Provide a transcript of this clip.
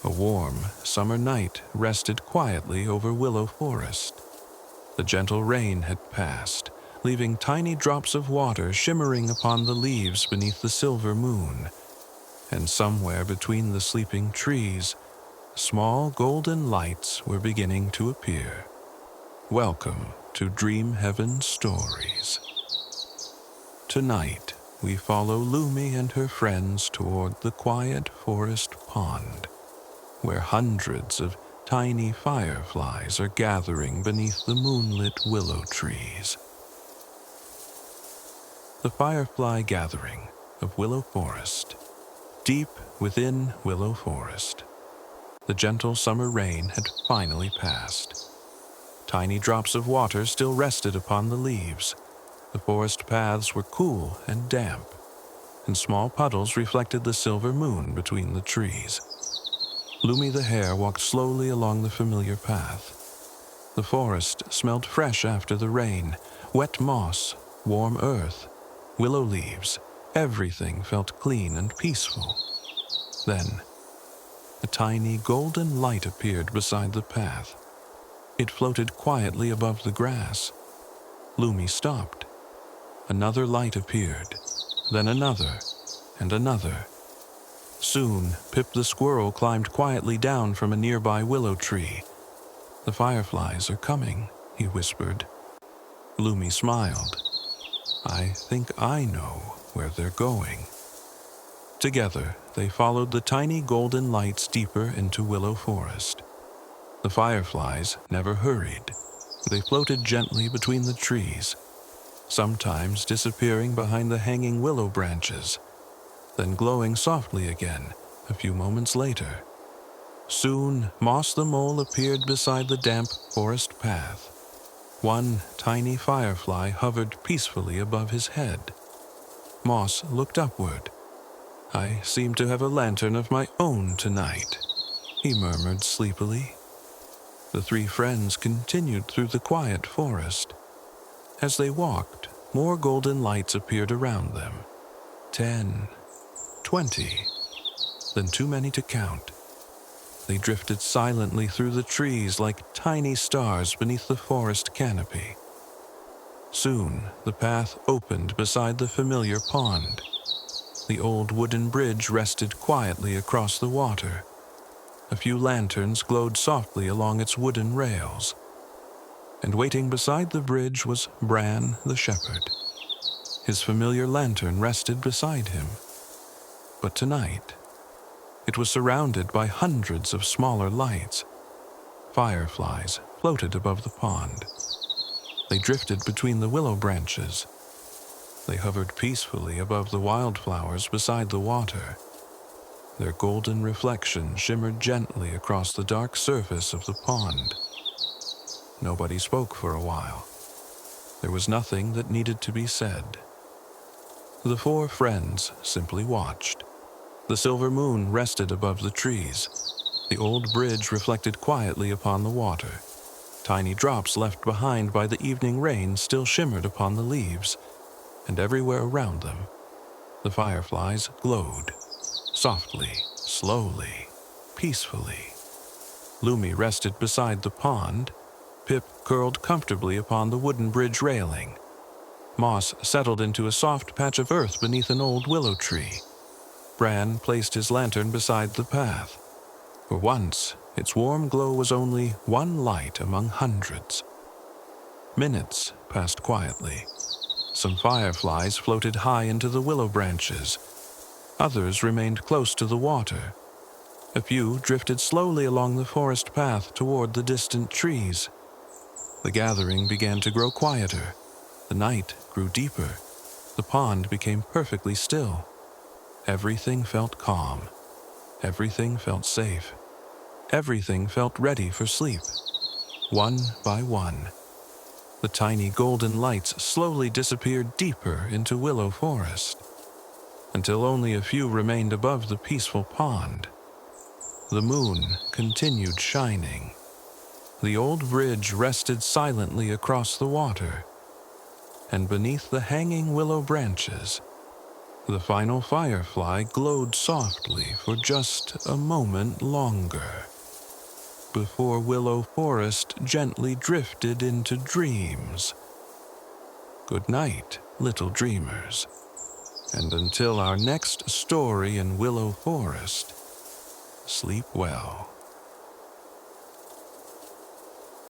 A warm summer night rested quietly over Willow Forest. The gentle rain had passed, leaving tiny drops of water shimmering upon the leaves beneath the silver moon, and somewhere between the sleeping trees, small golden lights were beginning to appear. Welcome to Dreamheaven Stories. Tonight, we follow Lumi and her friends toward the quiet forest pond, where hundreds of tiny fireflies are gathering beneath the moonlit willow trees. The Firefly Gathering of Willow Forest. Deep within Willow Forest, the gentle summer rain had finally passed. Tiny drops of water still rested upon the leaves. The forest paths were cool and damp, and small puddles reflected the silver moon between the trees. Lumi the Hare walked slowly along the familiar path. The forest smelled fresh after the rain. Wet moss, warm earth, willow leaves, everything felt clean and peaceful. Then, a tiny golden light appeared beside the path. It floated quietly above the grass. Lumi stopped. Another light appeared, then another, and another. Soon, Pip the Squirrel climbed quietly down from a nearby willow tree. "The fireflies are coming," he whispered. Lumi smiled. "I think I know where they're going." Together, they followed the tiny golden lights deeper into Willow Forest. The fireflies never hurried. They floated gently between the trees, sometimes disappearing behind the hanging willow branches, then glowing softly again a few moments later. Soon, Moss the Mole appeared beside the damp forest path. One tiny firefly hovered peacefully above his head. Moss looked upward. "I seem to have a lantern of my own tonight," he murmured sleepily. The three friends continued through the quiet forest. As they walked, more golden lights appeared around them. 10, 20, then too many to count. They drifted silently through the trees like tiny stars beneath the forest canopy. Soon, the path opened beside the familiar pond. The old wooden bridge rested quietly across the water. A few lanterns glowed softly along its wooden rails. And waiting beside the bridge was Bran the Shepherd. His familiar lantern rested beside him. But tonight, it was surrounded by hundreds of smaller lights. Fireflies floated above the pond. They drifted between the willow branches. They hovered peacefully above the wildflowers beside the water. Their golden reflection shimmered gently across the dark surface of the pond. Nobody spoke for a while. There was nothing that needed to be said. The four friends simply watched. The silver moon rested above the trees. The old bridge reflected quietly upon the water. Tiny drops left behind by the evening rain still shimmered upon the leaves, and everywhere around them, the fireflies glowed, softly, slowly, peacefully. Lumi rested beside the pond. Pip curled comfortably upon the wooden bridge railing. Moss settled into a soft patch of earth beneath an old willow tree. Bran placed his lantern beside the path. For once, its warm glow was only one light among hundreds. Minutes passed quietly. Some fireflies floated high into the willow branches. Others remained close to the water. A few drifted slowly along the forest path toward the distant trees. The gathering began to grow quieter. The night grew deeper. The pond became perfectly still. Everything felt calm. Everything felt safe. Everything felt ready for sleep. One by one, the tiny golden lights slowly disappeared deeper into Willow Forest, until only a few remained above the peaceful pond. The moon continued shining. The old bridge rested silently across the water, and beneath the hanging willow branches, The final firefly glowed softly for just a moment longer, before Willow Forest gently drifted into dreams. Good night, little dreamers, and until our next story in Willow Forest, sleep well.